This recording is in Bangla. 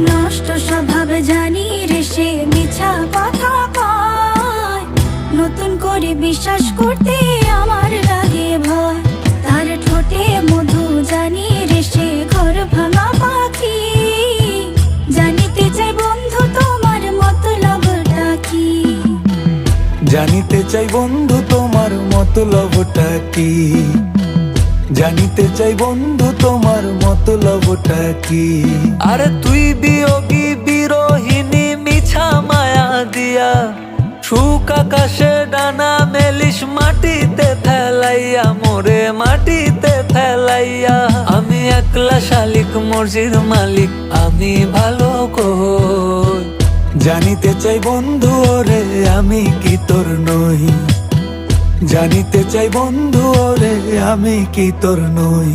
নষ্ট স্বভাব জানি রে সে মিছা কথা কয়, নতুন করে বিশ্বাস করতে আমার লাগে ভয়। তার ঠোঁটে মধু জানি রে সে ঘর ভাঙা পাখি, জানিতে চাই বন্ধু তোমার মতলবটা কি। জানিতে চাই বন্ধু তোমার মতলবটা কি, জানিতে চাই বন্ধু তোমার মতলবটা কি। আরে তুই বিয়োগী বিরোহিনী মিছা মায়া দিয়া, সুখ আকাশে ডানা মেলিস মাটিতে ফেলাইয়া, মোরে মাটিতে ফেলাইয়া। আমি একলা শালিক মর্জির মালিক, আমি ভালো কই। জানিতে চাই বন্ধু ওরে আমি কি তোর নই, জানিতে চাই বন্ধু ওরে আমি কি তোর নই।